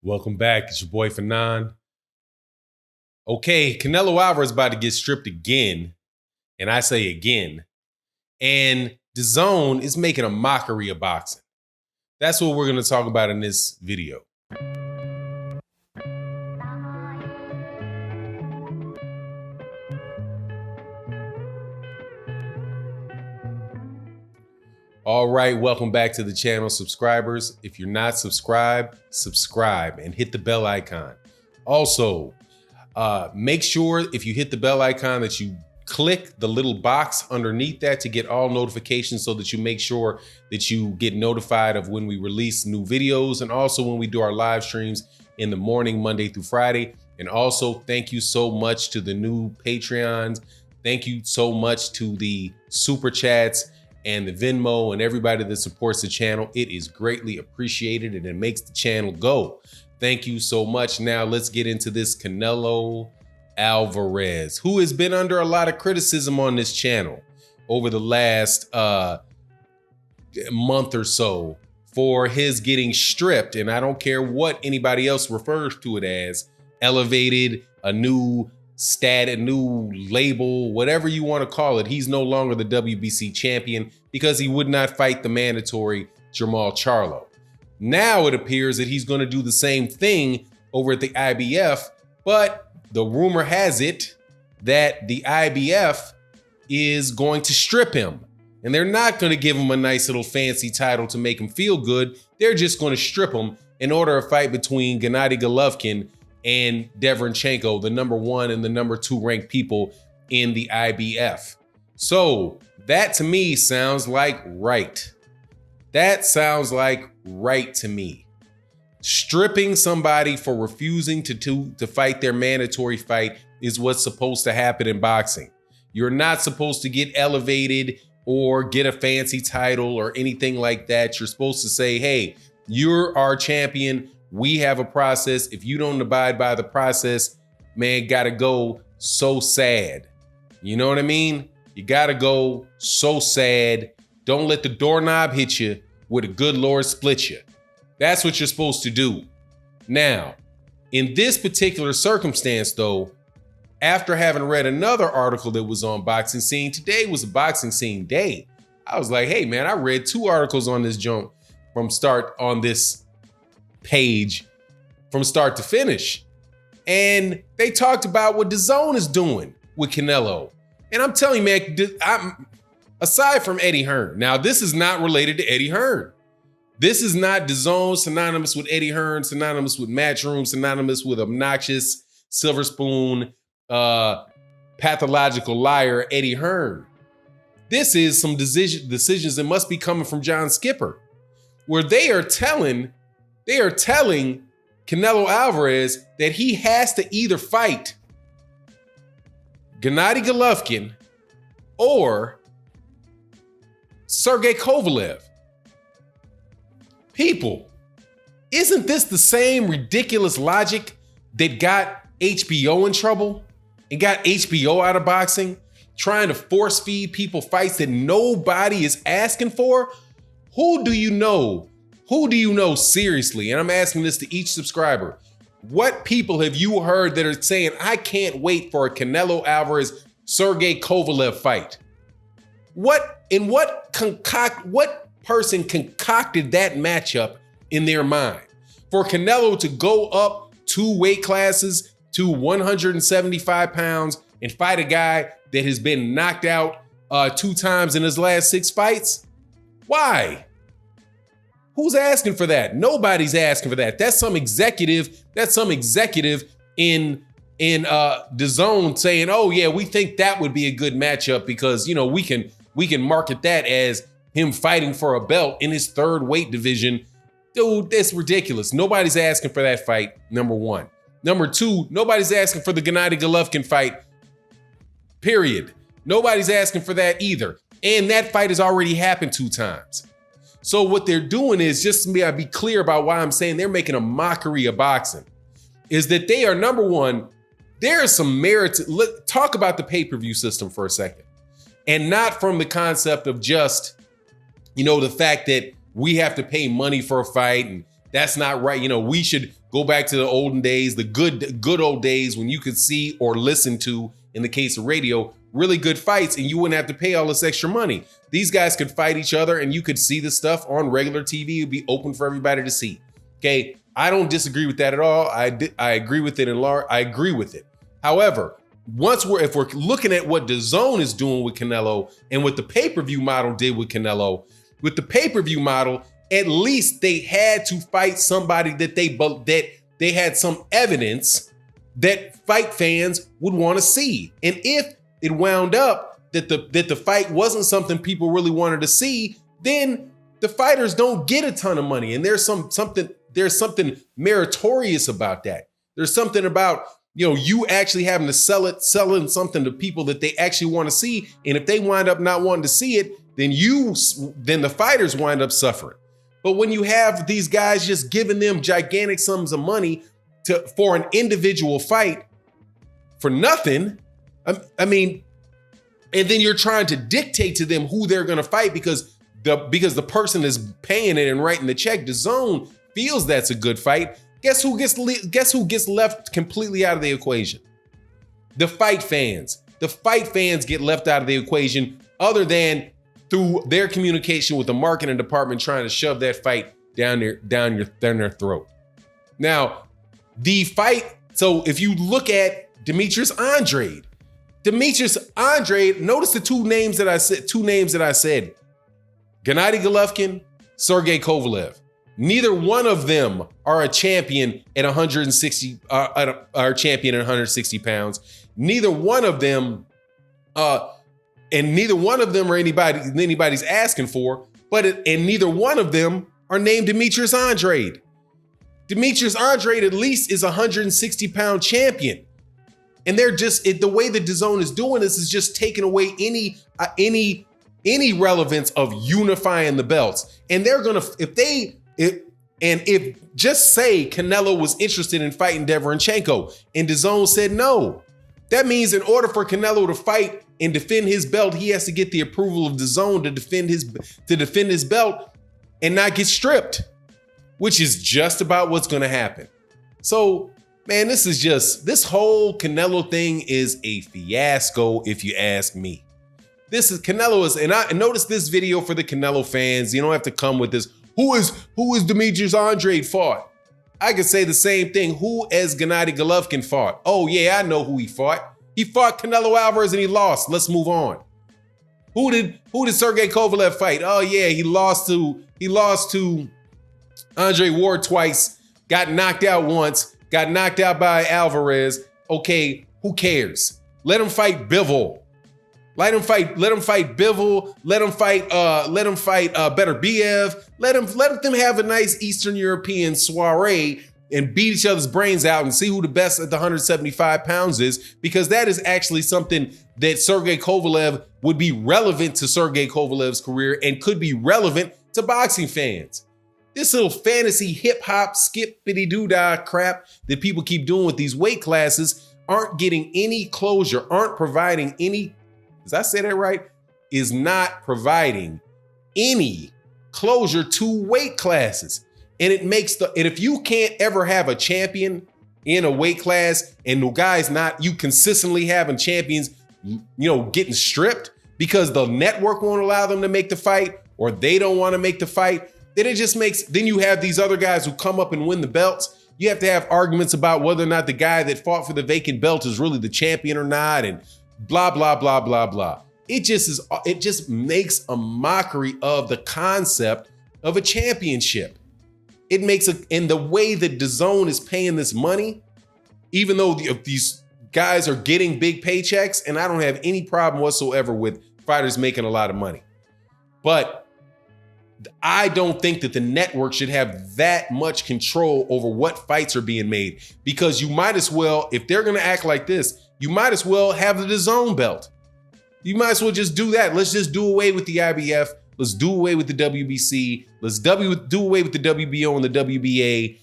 Welcome back. It's your boy Fanon. Okay, Canelo Alvarez about to get stripped again. And I say again. And Dazn is making a mockery of boxing. That's what we're going to talk about in this video. All right, welcome back to the channel, subscribers. If you're not subscribed, subscribe and hit the bell icon. Also, make sure if you hit the bell icon that you click the little box underneath that to get all notifications so that you make sure that you get notified of when we release new videos and also when we do our live streams in the morning, Monday through Friday. And also, thank you so much to the new Patreons. Thank you so much to the Super Chats and the Venmo and everybody that supports the channel. It is greatly appreciated and it makes the channel go. Thank you so much. Now let's get into this Canelo Alvarez, who has been under a lot of criticism on this channel over the last month or so for his getting stripped. And I don't care what anybody else refers to it as, elevated, a new stat, a new label, whatever you want to call it. He's no longer the WBC champion because he would not fight the mandatory Jermall Charlo. Now it appears that he's going to do the same thing over at the IBF, but the rumor has it that the IBF is going to strip him. And they're not going to give him a nice little fancy title to make him feel good. They're just going to strip him in order to fight between Gennady Golovkin and Derevyanchenko, the number 1 and the number 2 ranked people in the IBF. So that to me sounds like right. That sounds like right to me. Stripping somebody for refusing to fight their mandatory fight is what's supposed to happen in boxing. You're not supposed to get elevated or get a fancy title or anything like that. You're supposed to say, hey, you're our champion. We have a process. If you don't abide by the process, man, gotta go so sad. You know what I mean? You gotta go so sad. Don't let the doorknob hit you where the good Lord split you. That's what you're supposed to do. Now, in this particular circumstance though, after having read another article that was on Boxing Scene, today was a Boxing Scene day. I was like, hey man, I read 2 articles on this junk on this page from start to finish. And they talked about what Dazn is doing with Canelo. And I'm telling you, man, aside from Eddie Hearn, now this is not related to Eddie Hearn. This is not Dazn synonymous with Eddie Hearn, synonymous with Matchroom, synonymous with obnoxious, silver spoon, pathological liar Eddie Hearn. This is some decisions that must be coming from John Skipper, where they are telling Canelo Alvarez that he has to either fight Gennady Golovkin or Sergey Kovalev. People, isn't this the same ridiculous logic that got HBO in trouble and got HBO out of boxing, trying to force feed people fights that nobody is asking for? Who do you know? Who do you know seriously? And I'm asking this to each subscriber. What people have you heard that are saying, I can't wait for a Canelo Alvarez, Sergey Kovalev fight? What person concocted that matchup in their mind? For Canelo to go up 2 weight classes to 175 pounds and fight a guy that has been knocked out 2 times in his last 6 fights? Why? Who's asking for that? Nobody's asking for that. That's some executive in Dazn saying, oh yeah, we think that would be a good matchup because, you know, we can market that as him fighting for a belt in his 3rd weight division. Dude, that's ridiculous. Nobody's asking for that fight, number 1. Number 2, nobody's asking for the Gennady Golovkin fight, period. Nobody's asking for that either. And that fight has already happened 2 times. So what they're doing is, just to be clear about why I'm saying they're making a mockery of boxing, is that they are, number 1, there is some merit. Talk about the pay-per-view system for a second. And not from the concept of just, you know, the fact that we have to pay money for a fight That's not right. You know, we should go back to the olden days, the good old days when you could see or listen to, in the case of radio, really good fights and you wouldn't have to pay all this extra money. These guys could fight each other and you could see the stuff on regular TV. It'd be open for everybody to see. Okay, I don't disagree with that at all. I agree with it in large. I agree with it. However, if we're looking at what Dazn is doing with Canelo and what the pay-per-view model did with Canelo, with the pay-per-view model, at least they had to fight somebody that they had some evidence that fight fans would want to see. And if it wound up that the fight wasn't something people really wanted to see, then the fighters don't get a ton of money. And there's something meritorious about that. There's something about, you know, you actually having to selling something to people that they actually want to see. And if they wind up not wanting to see it, then the fighters wind up suffering. But when you have these guys just giving them gigantic sums of money for an individual fight for nothing, I mean, and then you're trying to dictate to them who they're going to fight because the person is paying it and writing the check. Dazn feels that's a good fight. Guess who gets left completely out of the equation? The fight fans. The fight fans get left out of the equation, other than through their communication with the marketing department trying to shove that fight down their throat. Now, the fight. So if you look at Demetrius Andrade, notice the two names that I said, Gennady Golovkin, Sergey Kovalev. Neither one of them are a champion at 160, are champion at 160 pounds. Neither one of them, and neither one of them are anybody's asking for, and neither one of them are named Demetrius Andrade. Demetrius Andrade at least is a 160 pound champion. And they're just, the way that Dazn is doing this is just taking away any relevance of unifying the belts. And they're gonna, if just say Canelo was interested in fighting Derevyanchenko and Dazn said no, that means in order for Canelo to fight and defend his belt, he has to get the approval of Dazn to defend his belt and not get stripped, which is just about what's gonna happen. So, man, this whole Canelo thing is a fiasco, if you ask me. And I notice this video for the Canelo fans. You don't have to come with this. Who is Demetrius Andrade fought? I could say the same thing. Who has Gennady Golovkin fought? Oh yeah, I know who he fought. He fought Canelo Alvarez and he lost. Let's move on. Who did Sergey Kovalev fight? Oh yeah, he lost to Andre Ward twice. Got knocked out once. Got knocked out by Alvarez. Okay, who cares? Let him fight Bivol. Let him fight Bivol. Let him fight Beterbiev. Let them have a nice Eastern European soiree and beat each other's brains out and see who the best at the 175 pounds is, because that is actually something that Sergey Kovalev would be relevant to Sergey Kovalev's career and could be relevant to boxing fans. This little fantasy hip hop skippity-doo-dah crap that people keep doing with these weight classes aren't getting any closure, aren't providing any, does I say that right? Is not providing any closure to weight classes. And it makes and if you can't ever have a champion in a weight class and the guy's not, you consistently having champions, getting stripped because the network won't allow them to make the fight or they don't want to make the fight, then you have these other guys who come up and win the belts. You have to have arguments about whether or not the guy that fought for the vacant belt is really the champion or not, and blah, blah, blah, blah, blah. It just makes a mockery of the concept of a championship. It makes in the way that Dazn is paying this money, even though these guys are getting big paychecks, and I don't have any problem whatsoever with fighters making a lot of money. But I don't think that the network should have that much control over what fights are being made, because you might as well, if they're going to act like this, you might as well have the Dazn belt. You might as well just do that. Let's just do away with the IBF. Let's do away with the WBC. Let's do away with the WBO and the WBA.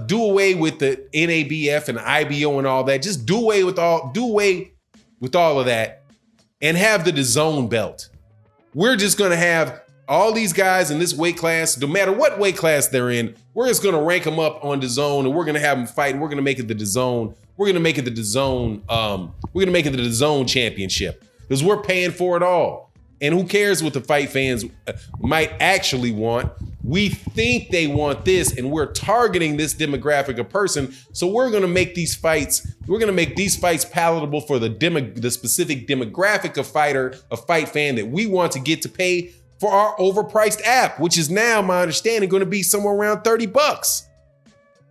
Do away with the NABF and IBO and all that. Just do away with all of that and have the Dazn belt. We're just going to have all these guys in this weight class, no matter what weight class they're in, we're just gonna rank them up on DAZN, and we're gonna have them fight, and we're gonna make it the DAZN. We're gonna make it the DAZN. We're gonna make it the DAZN championship because we're paying for it all. And who cares what the fight fans might actually want? We think they want this, and we're targeting this demographic of person. So we're gonna make these fights. We're gonna make these fights palatable for the specific demographic of fighter, a fight fan that we want to get to pay for our overpriced app, which is now, my understanding, going to be somewhere around $30.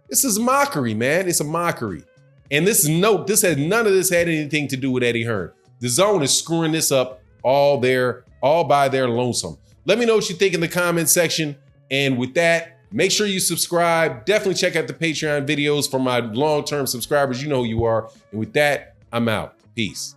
This is mockery, man. It's a mockery. And none of this had anything to do with Eddie Hearn. DAZN is screwing this up all by their lonesome. Let me know what you think in the comment section. And with that, make sure you subscribe. Definitely check out the Patreon videos for my long-term subscribers. You know who you are. And with that, I'm out. Peace.